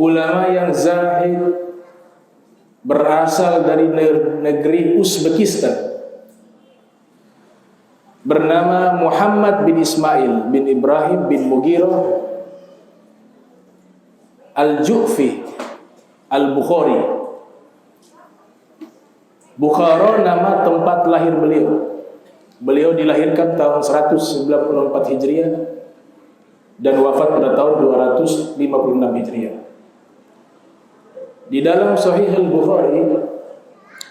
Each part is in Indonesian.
ulama yang zahid berasal dari negeri Uzbekistan, bernama Muhammad bin Ismail bin Ibrahim bin Mughirah Al-Ju'fi Al-Bukhari. Bukhara nama tempat lahir beliau. Beliau dilahirkan tahun 194 Hijriah dan wafat pada tahun 256 Hijriah. Di dalam Sahih Al-Bukhari,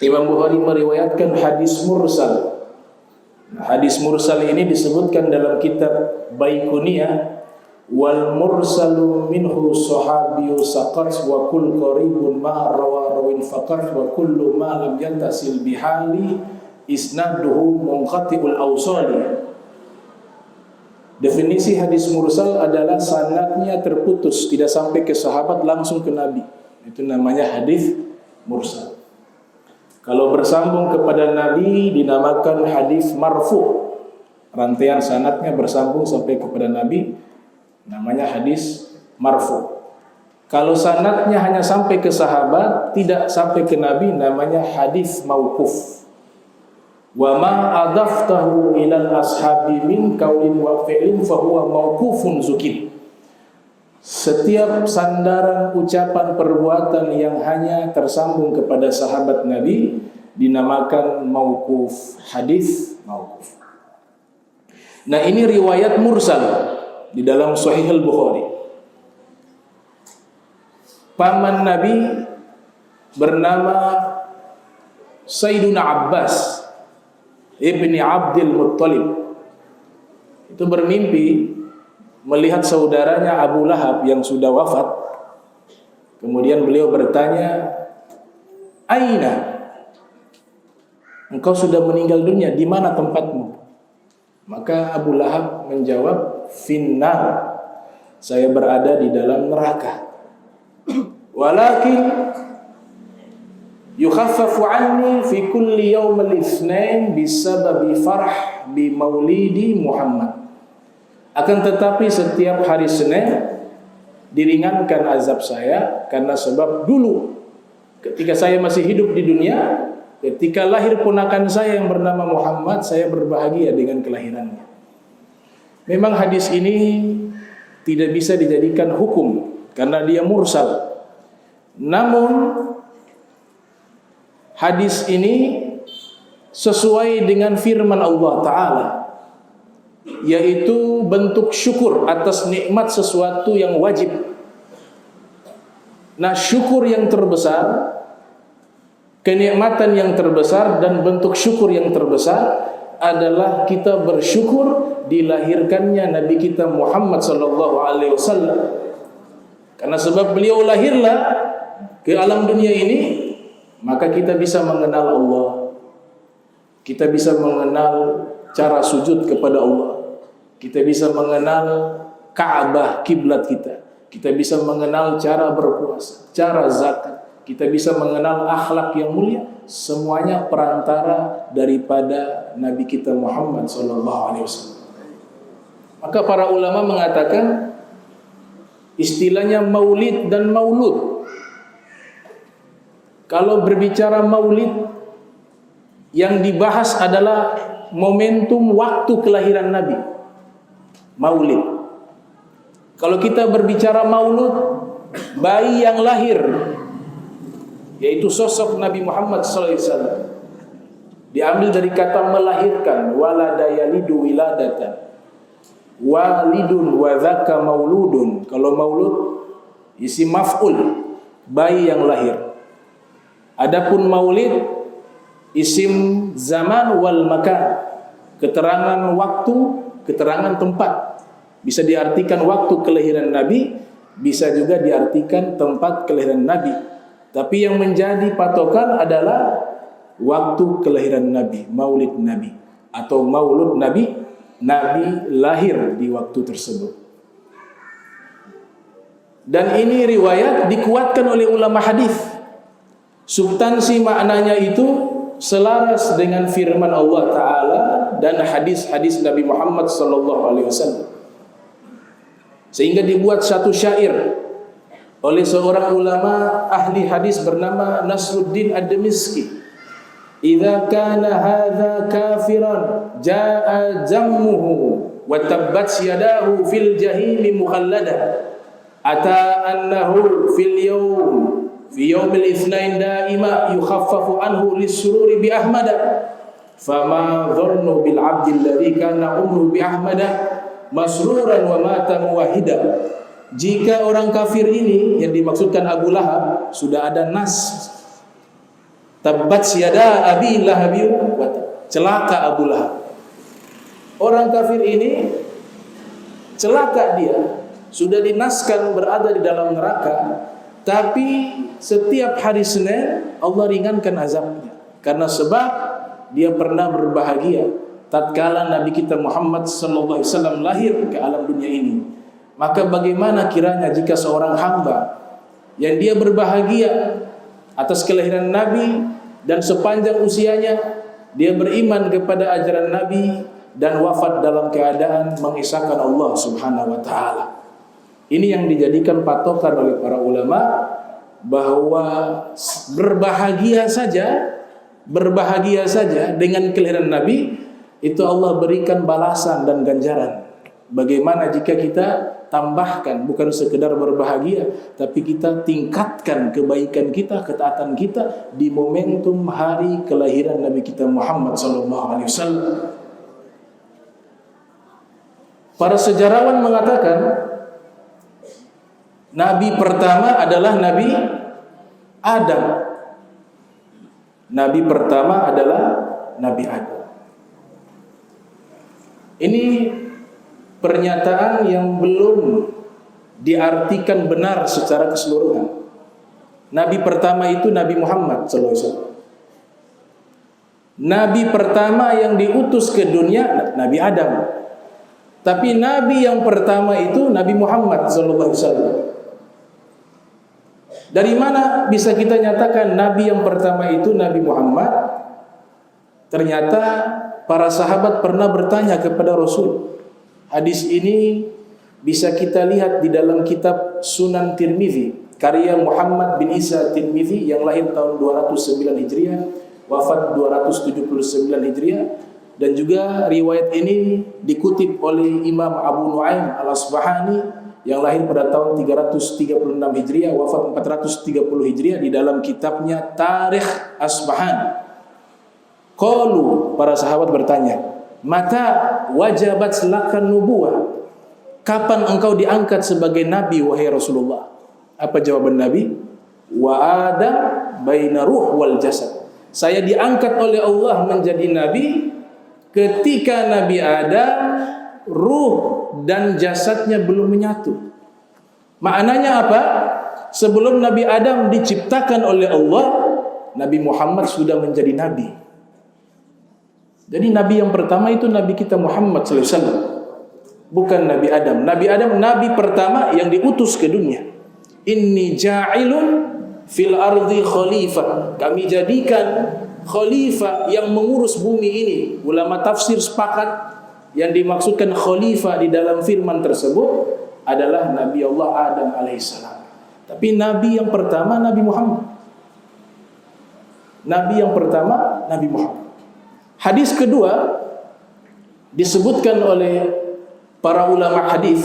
Imam Bukhari meriwayatkan hadis mursal. Hadis mursal ini disebutkan dalam kitab Baiquniyah, wal mursalu minhu sahabiyyu saqat wa kull qaribun ma rawin faqat wa kullu ma lam yantasil bihali isnaduhu munqati'ul awsali. Definisi hadis mursal adalah sanadnya terputus, tidak sampai ke sahabat langsung ke Nabi. Itu namanya hadis mursal. Kalau bersambung kepada Nabi dinamakan hadis marfu. Rantaian sanadnya bersambung sampai kepada Nabi namanya hadis marfu. Kalau sanadnya hanya sampai ke sahabat, tidak sampai ke Nabi, namanya hadis mauquf. Wa ma adaftahu ilal ashabi min qaulin wa fi'lin fa huwa mauqufun zukin. Setiap sandaran ucapan perbuatan yang hanya tersambung kepada sahabat Nabi dinamakan mauquf, hadis mauquf. Nah, ini riwayat mursal di dalam Sahih Al-Bukhari. Paman Nabi bernama Sayyiduna Abbas ibni Abdul Muttalib. Itu bermimpi melihat saudaranya Abu Lahab yang sudah wafat. Kemudian beliau bertanya, "Aina? Engkau sudah meninggal dunia, di mana tempatmu?" Maka Abu Lahab menjawab, "Finnar. Saya berada di dalam neraka. Walakin yukhaffafu anni fi kulli yawmil itsnain bisababi farah bi maulidi Muhammad." Akan tetapi setiap hari Senin diringankan azab saya karena sebab dulu ketika saya masih hidup di dunia, ketika lahir ponakan saya yang bernama Muhammad, saya berbahagia dengan kelahirannya. Memang hadis ini tidak bisa dijadikan hukum karena dia mursal. Namun hadis ini sesuai dengan firman Allah Ta'ala, yaitu bentuk syukur atas nikmat sesuatu yang wajib. Nah, syukur yang terbesar, kenikmatan yang terbesar dan bentuk syukur yang terbesar adalah kita bersyukur dilahirkannya Nabi kita Muhammad sallallahu alaihi wasallam. Karena sebab beliau lahirlah ke alam dunia ini, maka kita bisa mengenal Allah. Kita bisa mengenal cara sujud kepada Allah. Kita bisa mengenal Ka'bah, kiblat kita. Kita bisa mengenal cara berpuasa, cara zakat. Kita bisa mengenal akhlak yang mulia. Semuanya perantara daripada Nabi kita Muhammad SAW. Maka para ulama mengatakan istilahnya maulid dan maulud. Kalau berbicara maulid, yang dibahas adalah momentum waktu kelahiran Nabi. Maulid. Kalau kita berbicara maulud, bayi yang lahir, yaitu sosok Nabi Muhammad SAW, diambil dari kata melahirkan, walada yalidu wiladatan, walidun wa dzaka mauludun. Kalau maulud isim maf'ul, bayi yang lahir. Adapun maulid isim zaman wal makan, keterangan waktu, keterangan tempat. Bisa diartikan waktu kelahiran Nabi, bisa juga diartikan tempat kelahiran Nabi. Tapi yang menjadi patokan adalah waktu kelahiran Nabi, maulid Nabi atau maulud Nabi, Nabi lahir di waktu tersebut. Dan ini riwayat dikuatkan oleh ulama hadis. Substansi maknanya itu selaras dengan firman Allah Ta'ala dan hadis-hadis Nabi Muhammad sallallahu alaihi wasallam. Sehingga dibuat satu syair oleh seorang ulama ahli hadis bernama Nasruddin Ad-Damiski. Idza kana hadza kafiran jaa jammuhu wa tabbat yadahu fil jahim mukhallada ata annahu fi yawm al-ithnain daima yukhaffafu anhu lis-sururi bi ahmada fama dhannu bil 'abdi alladhi kana umruhu bi ahmada masruran wa mata muwahhida. Jika orang kafir ini yang dimaksudkan Abu Lahab sudah ada nas tabbat yada abi lahabi wa celaka Abu Lahab. Orang kafir ini celaka, dia sudah dinaskan berada di dalam neraka, tapi setiap hari Senin Allah ringankan azabnya karena sebab dia pernah berbahagia tatkala Nabi kita Muhammad sallallahu alaihi wasallam lahir ke alam dunia ini. Maka bagaimana kiranya jika seorang hamba yang dia berbahagia atas kelahiran Nabi dan sepanjang usianya dia beriman kepada ajaran Nabi dan wafat dalam keadaan mengisahkan Allah Subhanahu wa taala. Ini yang dijadikan patokan oleh para ulama bahwa berbahagia saja dengan kelahiran Nabi itu Allah berikan balasan dan ganjaran. Bagaimana jika kita tambahkan, bukan sekedar berbahagia, tapi kita tingkatkan kebaikan kita, ketaatan kita di momentum hari kelahiran Nabi kita Muhammad SAW. Para sejarawan mengatakan Nabi pertama adalah Nabi Adam. Nabi pertama adalah Nabi Adam. Ini pernyataan yang belum diartikan benar secara keseluruhan. Nabi pertama itu Nabi Muhammad SAW. Nabi pertama yang diutus ke dunia Nabi Adam. Tapi Nabi yang pertama itu Nabi Muhammad SAW. Dari mana bisa kita nyatakan Nabi yang pertama itu Nabi Muhammad? Ternyata para sahabat pernah bertanya kepada Rasul. Hadis ini bisa kita lihat di dalam kitab Sunan Tirmizi karya Muhammad bin Isa Tirmizi yang lahir tahun 209 Hijriah, wafat 279 Hijriah, dan juga riwayat ini dikutip oleh Imam Abu Nuaim Al-Asbahani yang lahir pada tahun 336 Hijriah, wafat 430 Hijriah di dalam kitabnya Tarikh Asbahan. Qalu, para sahabat bertanya, mata wajabat lakan nubuwah, kapan engkau diangkat sebagai nabi wahai Rasulullah? Apa jawaban Nabi? Wa Adam baina ruh wal jasad. Saya diangkat oleh Allah menjadi nabi ketika Nabi Adam ruh dan jasadnya belum menyatu. Maknanya apa? Sebelum Nabi Adam diciptakan oleh Allah, Nabi Muhammad sudah menjadi nabi. Jadi Nabi yang pertama itu Nabi kita Muhammad SAW, bukan Nabi Adam. Nabi Adam Nabi pertama yang diutus ke dunia. Inni ja'ilun fil ardi khalifah. Kami jadikan khalifah yang mengurus bumi ini. Ulama tafsir sepakat yang dimaksudkan khalifah di dalam firman tersebut adalah Nabi Allah Adam alaihissalam. Tapi Nabi yang pertama Nabi Muhammad. Nabi yang pertama Nabi Muhammad. Hadis kedua disebutkan oleh para ulama hadis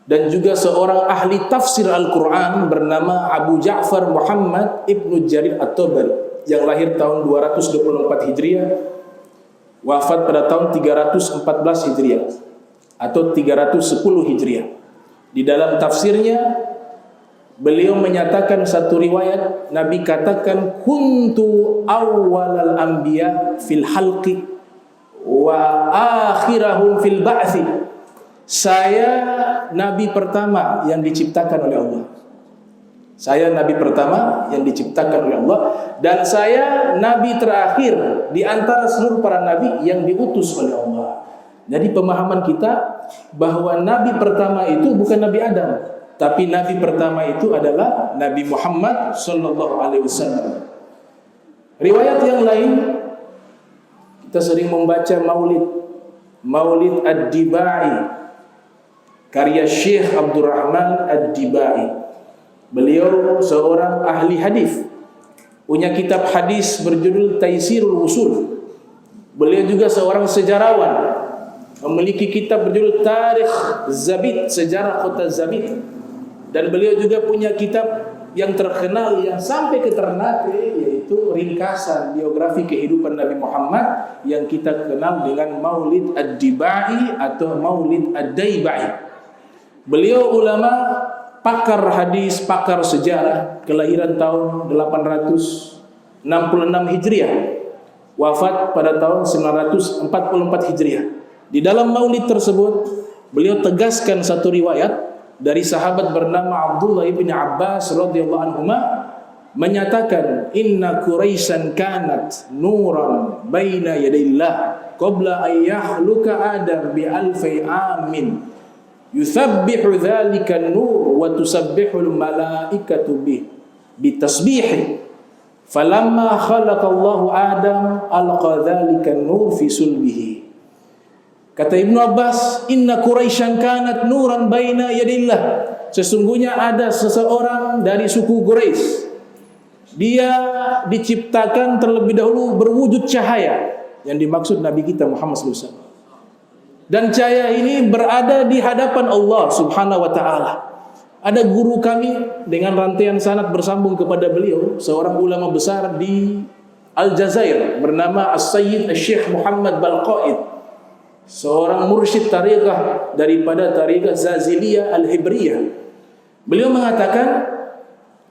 dan juga seorang ahli tafsir Al-Quran bernama Abu Ja'far Muhammad Ibnu Jarir At-Tabari yang lahir tahun 224 Hijriah, wafat pada tahun 314 Hijriah atau 310 Hijriah. Di dalam tafsirnya beliau menyatakan satu riwayat Nabi katakan kuntu awwalal anbiya fil halqi wa akhirahum fil ba'thi. Saya nabi pertama yang diciptakan oleh Allah. Saya nabi pertama yang diciptakan oleh Allah dan saya nabi terakhir di antara seluruh para nabi yang diutus oleh Allah. Jadi pemahaman kita bahwa nabi pertama itu bukan Nabi Adam, tapi nabi pertama itu adalah Nabi Muhammad sallallahu alaihi wasallam. Riwayat yang lain kita sering membaca Maulid Ad-Dibai karya Syekh Abdurrahman Ad-Dibai. Beliau seorang ahli hadis, punya kitab hadis berjudul Taisirul Usul. Beliau juga seorang sejarawan, memiliki kitab berjudul Tarikh Zabid, sejarah kota Zabid. Dan beliau juga punya kitab yang terkenal yang sampai ke Ternate, yaitu ringkasan biografi kehidupan Nabi Muhammad yang kita kenal dengan Maulid Ad-Dibai atau Maulid Ad-Daibai. Beliau ulama, pakar hadis, pakar sejarah, kelahiran tahun 866 Hijriah, wafat pada tahun 944 Hijriah. Di dalam maulid tersebut, beliau tegaskan satu riwayat dari sahabat bernama Abdullah ibn Abbas radhiyallahu anhuma, menyatakan, inna Quraisyan kanat nuran baina yadillah qabla an yahluka Adam bi alfi amin yusabbihu dzalika an-nur wa tusabbihu al-malaikatu bi tasbihi falamma khalaqa Allahu Adam alqa dzalika an-nur fi sulbihi. Kata Ibnu Abbas, inna Quraisyan kanat nuran baina yadillah, sesungguhnya ada seseorang dari suku Quraisy, dia diciptakan terlebih dahulu berwujud cahaya, yang dimaksud Nabi kita Muhammad SAW. Dan cahaya ini berada di hadapan Allah Subhanahu wa ta'ala. Ada guru kami dengan rantaian sanad bersambung kepada beliau, seorang ulama besar di Aljazair bernama As-Sayyid Syekh Muhammad Balqaid, seorang mursyid tariqah daripada tariqah Zaziliyah Al-Hibriyah. Beliau mengatakan,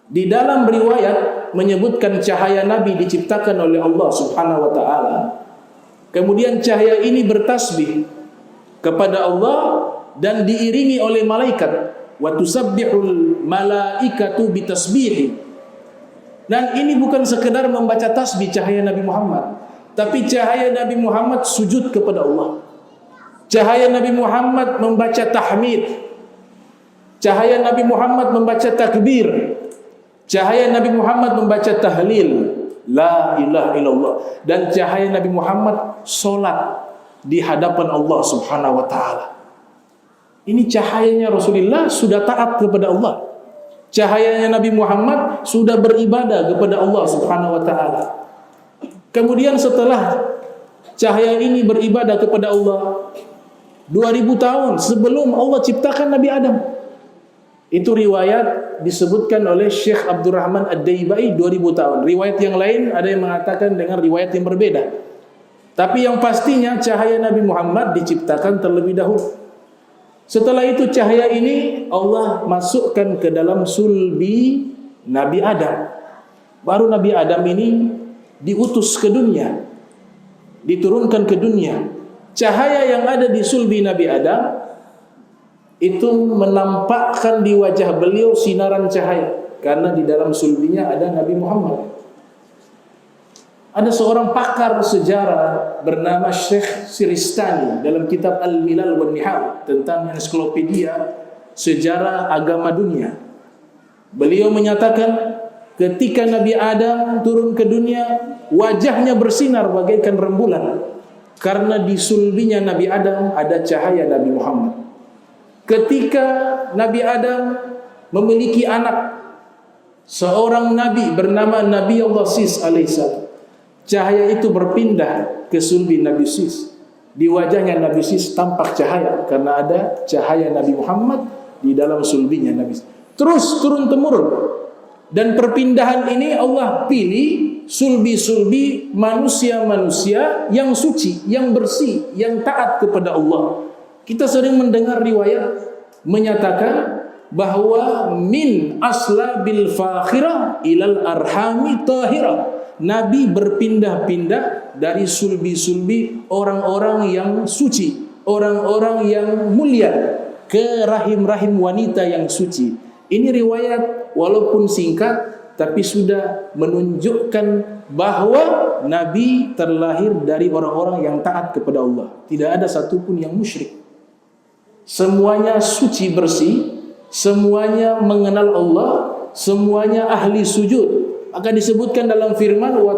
di dalam riwayat menyebutkan cahaya Nabi diciptakan oleh Allah Subhanahu wa ta'ala. Kemudian cahaya ini bertasbih kepada Allah dan diiringi oleh malaikat, wa tusabbihul malaikatu bitasbihi. Dan ini bukan sekedar membaca tasbih cahaya Nabi Muhammad, tapi cahaya Nabi Muhammad sujud kepada Allah. Cahaya Nabi Muhammad membaca tahmid. Cahaya Nabi Muhammad membaca takbir. Cahaya Nabi Muhammad membaca tahlil, la ilaha illallah. Dan cahaya Nabi Muhammad solat di hadapan Allah Subhanahu wa ta'ala. Ini cahayanya Rasulullah sudah taat kepada Allah. Cahayanya Nabi Muhammad sudah beribadah kepada Allah Subhanahu wa ta'ala. Kemudian setelah cahaya ini beribadah kepada Allah 2000 tahun sebelum Allah ciptakan Nabi Adam. Itu riwayat disebutkan oleh Syekh Abdurrahman Ad-Daibai 2000 tahun. Riwayat yang lain ada yang mengatakan dengan riwayat yang berbeda. Tapi yang pastinya cahaya Nabi Muhammad diciptakan terlebih dahulu. Setelah itu cahaya ini Allah masukkan ke dalam sulbi Nabi Adam. Baru Nabi Adam ini diutus ke dunia, diturunkan ke dunia. Cahaya yang ada di sulbi Nabi Adam itu menampakkan di wajah beliau sinaran cahaya, karena di dalam sulbinya ada Nabi Muhammad. Ada seorang pakar sejarah bernama Syekh Siristani dalam kitab Al-Milal wan Nihal tentang ensiklopedia sejarah agama dunia. Beliau menyatakan ketika Nabi Adam turun ke dunia, wajahnya bersinar bagaikan rembulan, karena di sulbinya Nabi Adam ada cahaya Nabi Muhammad. Ketika Nabi Adam memiliki anak, seorang nabi bernama Nabi Allah Sis alaihissalam, cahaya itu berpindah ke sulbi Nabi Sis. Di wajahnya Nabi Sis tampak cahaya, karena ada cahaya Nabi Muhammad di dalam sulbinya Nabi Sis. Terus turun temurun. Dan perpindahan ini Allah pilih sulbi-sulbi manusia-manusia yang suci, yang bersih, yang taat kepada Allah. Kita sering mendengar riwayat menyatakan bahwa min aslabil fakhirah ilal arhami tahirah. Nabi berpindah-pindah dari sulbi-sulbi orang-orang yang suci, orang-orang yang mulia, ke rahim-rahim wanita yang suci. Ini riwayat walaupun singkat, tapi sudah menunjukkan bahwa Nabi terlahir dari orang-orang yang taat kepada Allah. Tidak ada satupun yang musyrik. Semuanya suci bersih, semuanya mengenal Allah, semuanya ahli sujud. Maka disebutkan dalam firman wa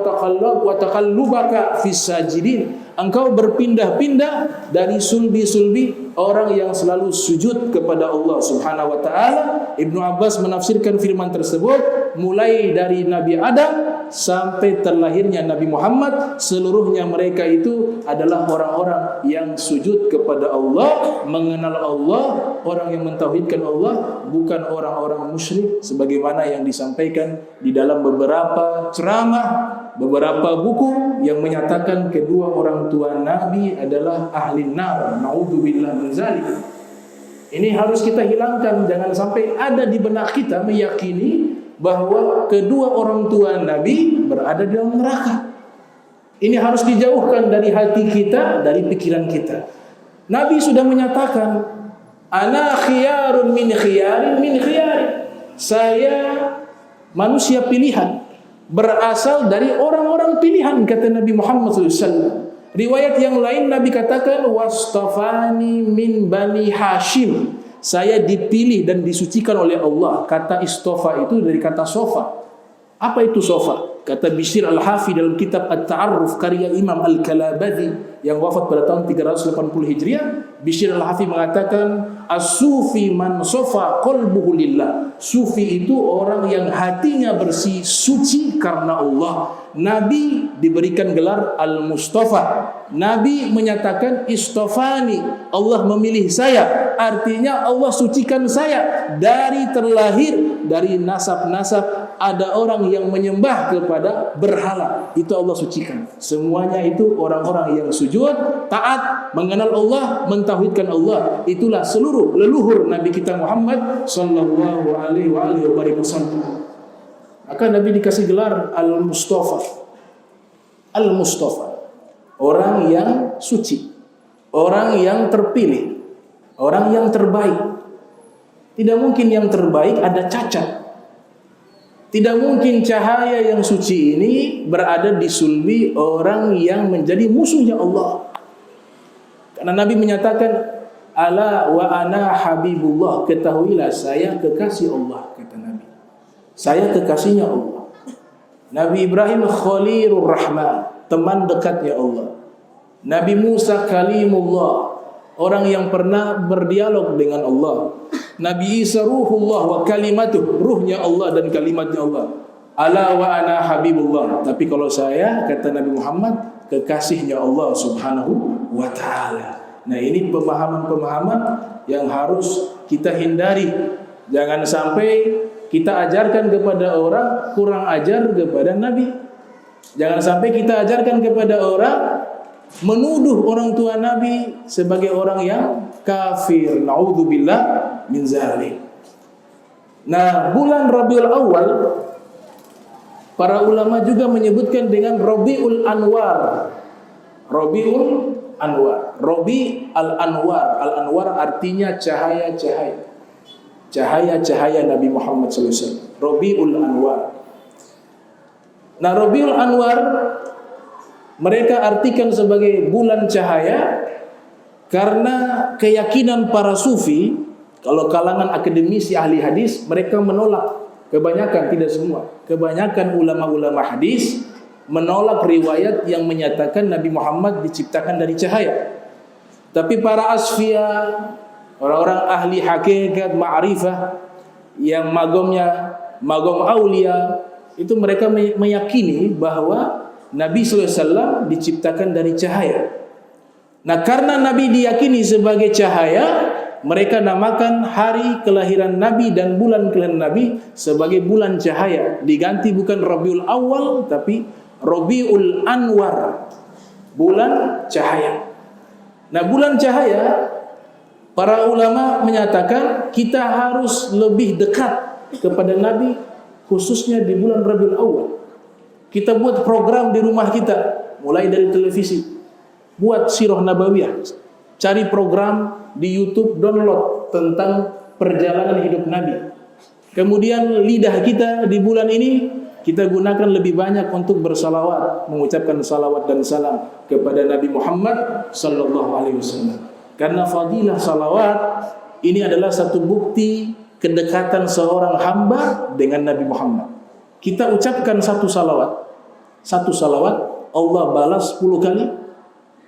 taqallubaka fis sajidin, engkau berpindah-pindah dari sulbi-sulbi orang yang selalu sujud kepada Allah Subhanahu wa taala. Ibnu Abbas menafsirkan firman tersebut, mulai dari Nabi Adam sampai terlahirnya Nabi Muhammad, seluruhnya mereka itu adalah orang-orang yang sujud kepada Allah, mengenal Allah, orang yang mentauhidkan Allah, bukan orang-orang musyrik sebagaimana yang disampaikan di dalam beberapa ceramah, beberapa buku yang menyatakan kedua orang tua Nabi adalah ahli nar. Naudzubillah min zalik. Ini harus kita hilangkan, jangan sampai ada di benak kita meyakini bahwa kedua orang tua Nabi berada di dalam neraka. Ini harus dijauhkan dari hati kita, dari pikiran kita. Nabi sudah menyatakan, ana khiyarun min khiyarin min khiyarin. Saya manusia pilihan, berasal dari orang-orang pilihan, kata Nabi Muhammad SAW. Riwayat yang lain Nabi katakan, wastafani min bani Hashim. Saya dipilih dan disucikan oleh Allah. Kata istofa itu dari kata sofa. Apa itu sofa? Kata Bishr al-Hafi dalam kitab At-Ta'arruf karya Imam Al-Kalabadi yang wafat pada tahun 380 Hijriah. Bishr al-Hafi mengatakan, as-sufi man sofa qalbuhu lillah. Sufi itu orang yang hatinya bersih, suci karena Allah. Nabi diberikan gelar Al-Mustafa. Nabi menyatakan istofani, Allah memilih saya. Artinya Allah sucikan saya. Dari terlahir, dari nasab-nasab ada orang yang menyembah kepada berhala, itu Allah sucikan. Semuanya itu orang-orang yang sujud, taat, mengenal Allah, mentauhidkan Allah. Itulah seluruh leluhur Nabi kita Muhammad sallallahu alaihi wasallam. Maka Nabi dikasih gelar Al-Mustafa. Al-Mustafa, orang yang suci, orang yang terpilih, orang yang terbaik. Tidak mungkin yang terbaik ada cacat. Tidak mungkin cahaya yang suci ini berada di sulbi orang yang menjadi musuhnya Allah. Karena Nabi menyatakan, ala wa ana habibullah, ketahuilah saya kekasih Allah, kata Nabi. Saya kekasihnya Allah. Nabi Ibrahim Khalilur Rahman, teman dekatnya Allah. Nabi Musa Kalimullah, orang yang pernah berdialog dengan Allah. Nabi Isa Ruhullah wa kalimatuh, ruhnya Allah dan kalimatnya Allah. Ala wa ana habibullah. Tapi kalau saya, kata Nabi Muhammad, kekasihnya Allah Subhanahu wa ta'ala. Nah, ini pemahaman-pemahaman yang harus kita hindari. Jangan sampai kita ajarkan kepada orang kurang ajar kepada Nabi. Jangan sampai kita ajarkan kepada orang menuduh orang tua Nabi sebagai orang yang kafir. Naudzubillah min zalik. Nah, bulan Rabiul Awal para ulama juga menyebutkan dengan Rabiul Anwar. Rabiul Anwar. Rabi al-Anwar. Al-Anwar artinya cahaya-cahaya. Cahaya-cahaya Nabi Muhammad SAW. Rabiul Anwar. Nah, Rabiul Anwar mereka artikan sebagai bulan cahaya karena keyakinan para sufi. Kalau kalangan akademisi ahli hadis, mereka menolak, kebanyakan, tidak semua, kebanyakan ulama-ulama hadis menolak riwayat yang menyatakan Nabi Muhammad diciptakan dari cahaya. Tapi para asfiya, orang-orang ahli hakikat, ma'rifah, yang magomnya magom aulia, itu mereka meyakini bahwa Nabi SAW diciptakan dari cahaya. Nah, karena Nabi diyakini sebagai cahaya, mereka namakan hari kelahiran Nabi dan bulan kelahiran Nabi sebagai bulan cahaya. Diganti bukan Rabiul Awal, tapi Rabiul Anwar, bulan cahaya. Nah, bulan cahaya, para ulama menyatakan kita harus lebih dekat kepada Nabi, khususnya di bulan Rabiul Awal. Kita buat program di rumah kita, mulai dari televisi, buat sirah nabawiyah, cari program di YouTube, download tentang perjalanan hidup Nabi. Kemudian lidah kita di bulan ini kita gunakan lebih banyak untuk bersalawat, mengucapkan salawat dan salam kepada Nabi Muhammad sallallahu alaihi wasallam. Karena fadilah salawat ini adalah satu bukti kedekatan seorang hamba dengan Nabi Muhammad. Kita ucapkan satu salawat, Allah balas 10 kali,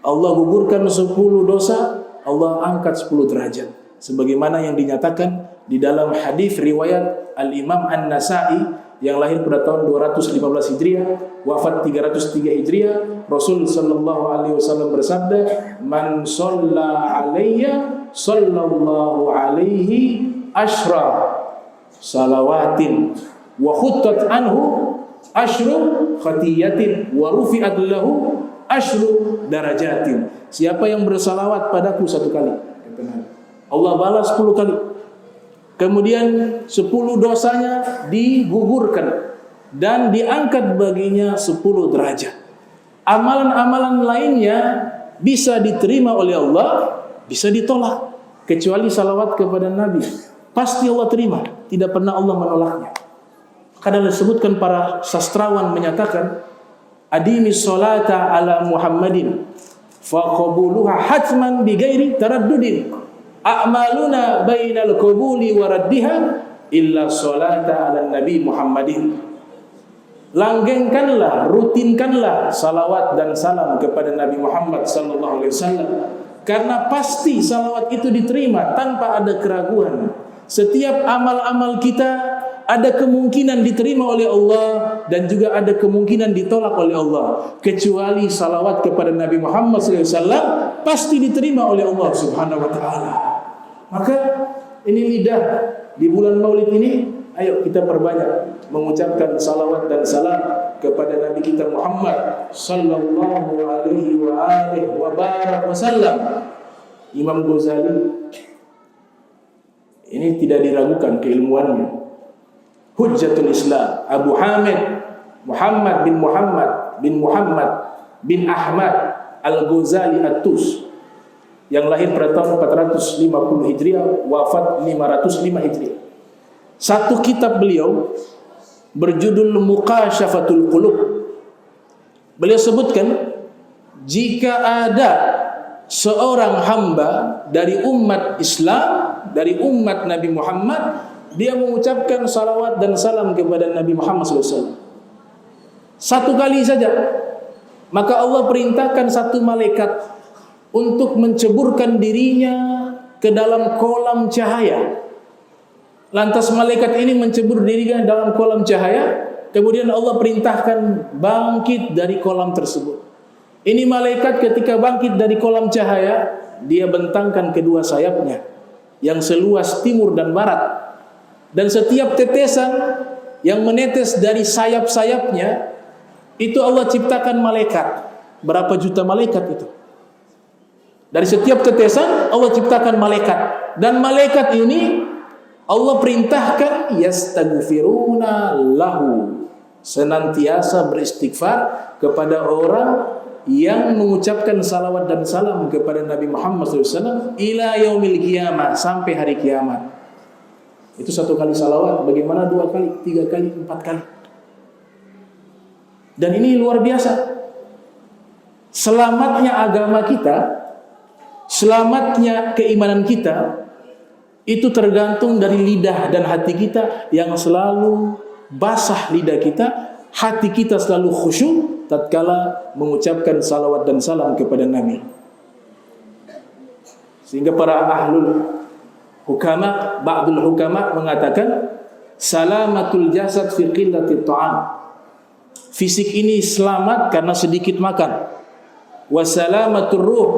Allah gugurkan 10 dosa, Allah angkat 10 derajat. Sebagaimana yang dinyatakan di dalam hadis riwayat Al-Imam An-Nasa'i yang lahir pada tahun 215 Hijriah, wafat 303 Hijriah, Rasul sallallahu alaihi wasallam bersabda, "Man shalla alayya sallallahu alaihi asyra salawatin wa khuttat anhu asyru khatiyatin wa rufi'at lahu asyru darajatin." Siapa yang bersalawat padaku 1 kali, kata Nabi, Allah balas 10 kali. Kemudian 10 dosanya digugurkan dan diangkat baginya 10 derajat. Amalan-amalan lainnya bisa diterima oleh Allah, bisa ditolak, kecuali salawat kepada Nabi. Pasti Allah terima, tidak pernah Allah menolaknya. Kadang disebutkan para sastrawan menyatakan, adimis sholata ala Muhammadin faqabuluha hatman bighairi taraddudin. A'maluna bainal qabuli wa raddiha illa sholata ala Nabi Muhammadin. Langgengkanlah, rutinkanlah salawat dan salam kepada Nabi Muhammad sallallahu alaihi wasallam, karena pasti salawat itu diterima tanpa ada keraguan. Setiap amal-amal kita ada kemungkinan diterima oleh Allah dan juga ada kemungkinan ditolak oleh Allah, kecuali salawat kepada Nabi Muhammad SAW pasti diterima oleh Allah Subhanahu wa taala. Maka ini lidah di bulan Maulid ini, ayo kita perbanyak mengucapkan salawat dan salam kepada Nabi kita Muhammad sallallahu alaihi wa alihi wa barak wasallam. Imam Ghazali ini tidak diragukan keilmuannya, Hujjatul Islam, Abu Hamid Muhammad bin Ahmad Al-Ghazali At-Tus, yang lahir pada tahun 450 Hijriah, wafat 505 Hijriah. Satu kitab beliau berjudul Muqashafatul Qulub. Beliau sebutkan, jika ada seorang hamba dari umat Islam, dari umat Nabi Muhammad, dia mengucapkan salawat dan salam kepada Nabi Muhammad SAW 1 kali saja, maka Allah perintahkan 1 malaikat untuk menceburkan dirinya ke dalam kolam cahaya. Lantas malaikat ini mencebur dirinya dalam kolam cahaya, kemudian Allah perintahkan bangkit dari kolam tersebut. Ini malaikat ketika bangkit dari kolam cahaya, dia bentangkan kedua sayapnya yang seluas timur dan barat, dan setiap tetesan yang menetes dari sayap-sayapnya itu Allah ciptakan malaikat. Berapa juta malaikat itu? Dari setiap tetesan Allah ciptakan malaikat, dan malaikat ini Allah perintahkan yastaghfiruna lahu, senantiasa beristighfar kepada orang yang mengucapkan salawat dan salam kepada Nabi Muhammad SAW ila yaumil qiyamah, sampai hari kiamat. Itu 1 kali salawat, bagaimana 2 kali, 3 kali, 4 kali. Dan ini luar biasa. Selamatnya agama kita, selamatnya keimanan kita, itu tergantung dari lidah dan hati kita yang selalu basah lidah kita, hati kita selalu khusyuk tatkala mengucapkan salawat dan salam kepada Nabi. Sehingga para ahlul hukama, ba'dul hukama mengatakan, salamatul jasad fi qillati ta'am. Fisik ini selamat karena sedikit makan. Wa salamatur ruh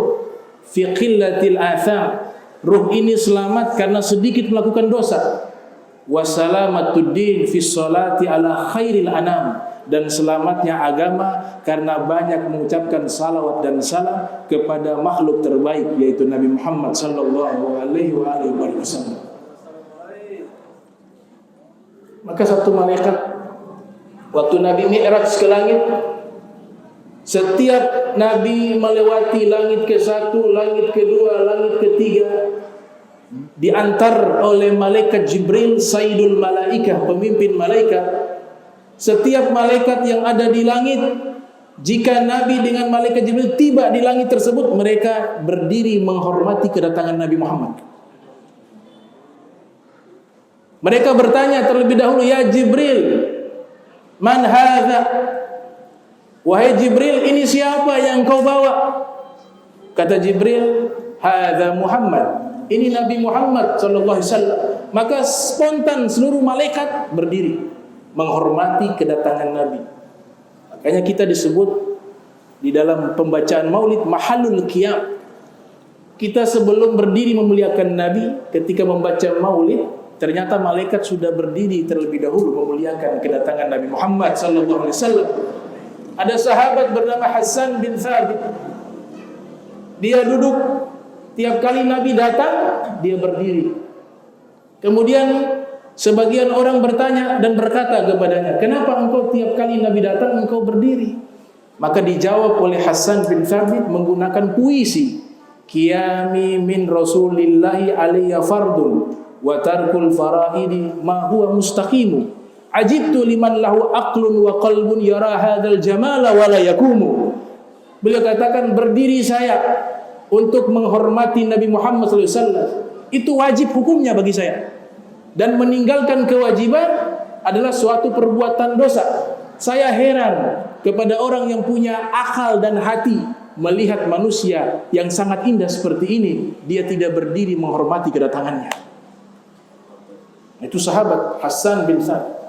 fi qillatil atham. Ruh ini selamat karena sedikit melakukan dosa. Wa salamatud din fi sholati ala khairil anam. Dan selamatnya agama karena banyak mengucapkan salawat dan salam kepada makhluk terbaik, yaitu Nabi Muhammad sallallahu alaihi wasallam. Maka 1 malaikat waktu Nabi Mi'raj ke langit, setiap Nabi melewati langit ke-1, langit ke-2, langit ke-3, diantar oleh malaikat Jibril, Sayyidul Malaikah, pemimpin malaikat. Setiap malaikat yang ada di langit, jika Nabi dengan malaikat Jibril tiba di langit tersebut, mereka berdiri menghormati kedatangan Nabi Muhammad. Mereka bertanya terlebih dahulu, ya Jibril, man hadza? Wahai Jibril, ini siapa yang kau bawa? Kata Jibril, hadza Muhammad, ini Nabi Muhammad sallallahu alaihi wasallam. Maka spontan seluruh malaikat berdiri menghormati kedatangan Nabi. Makanya kita disebut di dalam pembacaan Maulid mahallul qiyam. Kita sebelum berdiri memuliakan Nabi, ketika membaca Maulid, ternyata malaikat sudah berdiri terlebih dahulu memuliakan kedatangan Nabi Muhammad sallallahu alaihi wasallam. Ada sahabat bernama Hassan bin Thabit. Dia duduk, tiap kali Nabi datang, dia berdiri. Kemudian sebagian orang bertanya dan berkata kepadanya, kenapa engkau tiap kali Nabi datang engkau berdiri? Maka dijawab oleh Hassan bin Thabit menggunakan puisi. Qiyami min Rasulillahi alayya fardun wa tarkul faraidi ma huwa mustaqimu. Ajibtu liman lahu aqlun wa qalbun yara hadzal jamala wa la yakumu. Beliau katakan, berdiri saya untuk menghormati Nabi Muhammad SAW itu wajib hukumnya bagi saya, dan meninggalkan kewajiban adalah suatu perbuatan dosa. Saya heran kepada orang yang punya akal dan hati melihat manusia yang sangat indah seperti ini, dia tidak berdiri menghormati kedatangannya. Itu sahabat Hassan bin Thabit.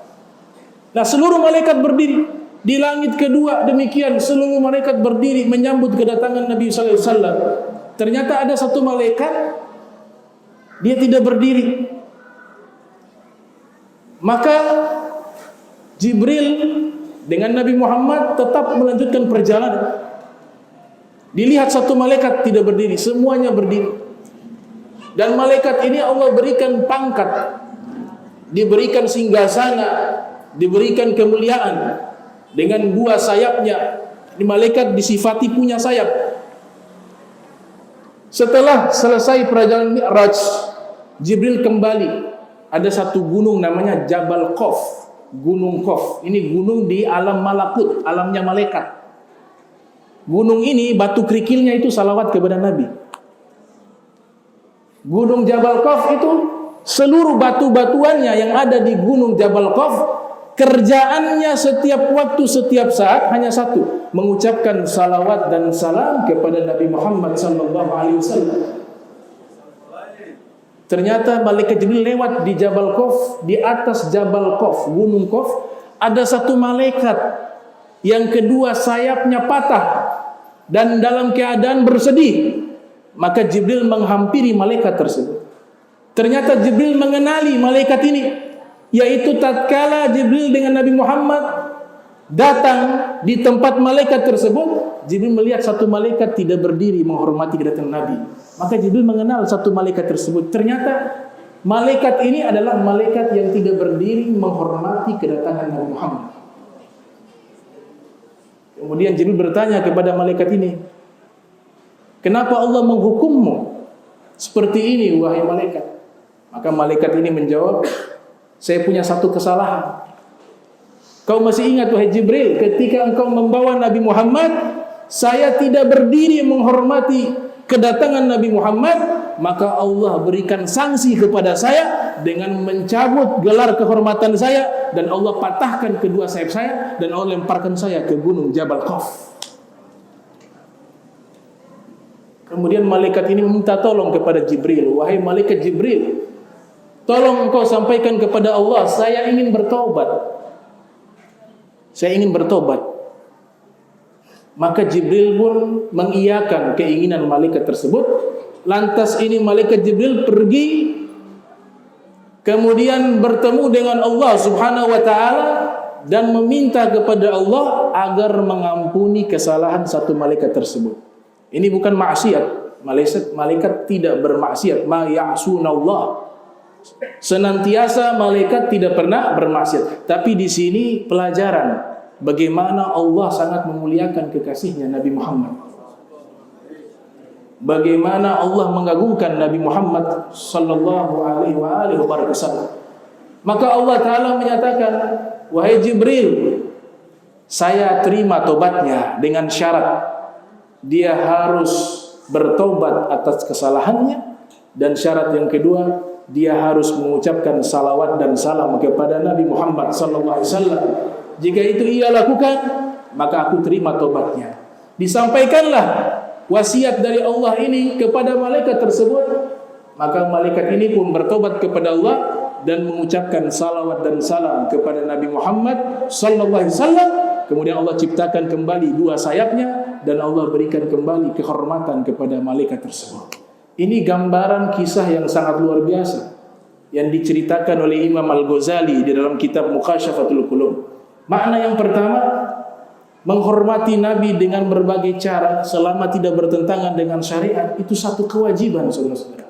Nah, seluruh malaikat berdiri. Di langit kedua demikian, seluruh malaikat berdiri menyambut kedatangan Nabi sallallahu alaihi wasallam. Ternyata ada satu malaikat dia tidak berdiri. Maka Jibril dengan Nabi Muhammad tetap melanjutkan perjalanan. Dilihat satu malaikat tidak berdiri, semuanya berdiri. Dan malaikat ini Allah berikan pangkat, diberikan singgasana, diberikan kemuliaan. Dengan dua sayapnya, di malaikat disifati punya sayap. Setelah selesai perjalanan Mi'raj, Jibril kembali. Ada satu gunung namanya Jabal Qaf, Gunung Qaf. Ini gunung di alam malakut, alamnya malaikat. Gunung ini batu kerikilnya itu salawat kepada Nabi. Gunung Jabal Qaf itu seluruh batu-batuannya yang ada di Gunung Jabal Qaf, kerjaannya setiap waktu, setiap saat hanya satu, mengucapkan salawat dan salam kepada Nabi Muhammad SAW. Ternyata malaikat Jibril lewat di Jabal Qaf, di atas Jabal Qaf, Gunung Qaf, ada satu malaikat yang kedua sayapnya patah dan dalam keadaan bersedih. Maka Jibril menghampiri malaikat tersebut. Ternyata Jibril mengenali malaikat ini, yaitu tatkala Jibril dengan Nabi Muhammad datang di tempat malaikat tersebut, Jibril melihat satu malaikat tidak berdiri menghormati kedatangan Nabi. Maka Jibril mengenal satu malaikat tersebut. Ternyata malaikat ini adalah malaikat yang tidak berdiri menghormati kedatangan Nabi Muhammad. Kemudian Jibril bertanya kepada malaikat ini, kenapa Allah menghukummu seperti ini, wahai malaikat? Maka malaikat ini menjawab, saya punya satu kesalahan. Kau masih ingat wahai Jibril, ketika engkau membawa Nabi Muhammad, saya tidak berdiri menghormati kedatangan Nabi Muhammad, maka Allah berikan sanksi kepada saya dengan mencabut gelar kehormatan saya, dan Allah patahkan kedua sayap saya, dan Allah lemparkan saya ke gunung Jabal Qaf. Kemudian malaikat ini meminta tolong kepada Jibril, wahai malaikat Jibril, tolong engkau sampaikan kepada Allah, saya ingin bertobat. Saya ingin bertobat. Maka Jibril pun mengiyakan keinginan malaikat tersebut. Lantas ini malaikat Jibril pergi, kemudian bertemu dengan Allah Subhanahu wa taala dan meminta kepada Allah agar mengampuni kesalahan satu malaikat tersebut. Ini bukan maksiat. Malaikat tidak bermaksiat. Ma ya'sunallah. Senantiasa malaikat tidak pernah bermaksiat. Tapi di sini pelajaran bagaimana Allah sangat memuliakan kekasihnya Nabi Muhammad. Bagaimana Allah mengagungkan Nabi Muhammad sallallahu alaihi wasallam. Maka Allah Ta'ala menyatakan, wahai Jibril, saya terima tobatnya dengan syarat dia harus bertobat atas kesalahannya, dan syarat yang kedua, dia harus mengucapkan salawat dan salam kepada Nabi Muhammad SAW. Jika itu ia lakukan, maka aku terima tobatnya. Disampaikanlah wasiat dari Allah ini kepada malaikat tersebut, maka malaikat ini pun bertobat kepada Allah dan mengucapkan salawat dan salam kepada Nabi Muhammad sallallahu alaihi wasallam. Kemudian Allah ciptakan kembali dua sayapnya dan Allah berikan kembali kehormatan kepada malaikat tersebut. Ini gambaran kisah yang sangat luar biasa yang diceritakan oleh Imam Al-Ghazali di dalam kitab Mukhasyafatul Qulub. Makna yang pertama, menghormati Nabi dengan berbagai cara selama tidak bertentangan dengan syariat, itu satu kewajiban, saudara-saudara.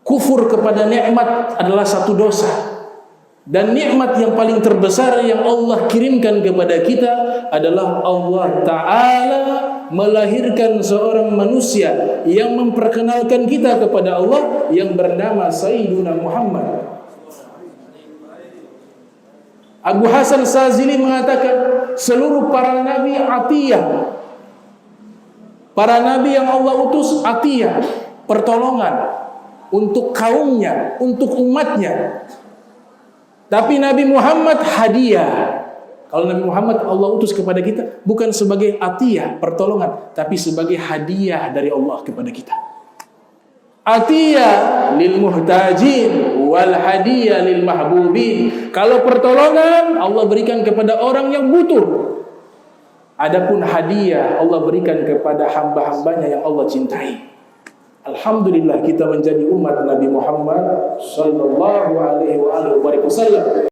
Kufur kepada nikmat adalah satu dosa. Dan nikmat yang paling terbesar yang Allah kirimkan kepada kita adalah Allah Ta'ala melahirkan seorang manusia yang memperkenalkan kita kepada Allah yang bernama Sayyiduna Muhammad. Abu Hasan Sazili mengatakan seluruh para nabi atiyah. Para nabi yang Allah utus atiyah, pertolongan untuk kaumnya, untuk umatnya. Tapi Nabi Muhammad hadiah. Kalau Nabi Muhammad Allah utus kepada kita bukan sebagai atiyah, pertolongan, tapi sebagai hadiah dari Allah kepada kita. Atiyah lil muhtajin wal hadiah lil mahbubin. Kalau pertolongan Allah berikan kepada orang yang butuh. Adapun hadiah Allah berikan kepada hamba-hambanya yang Allah cintai. Alhamdulillah kita menjadi umat Nabi Muhammad sallallahu alaihi wasallam.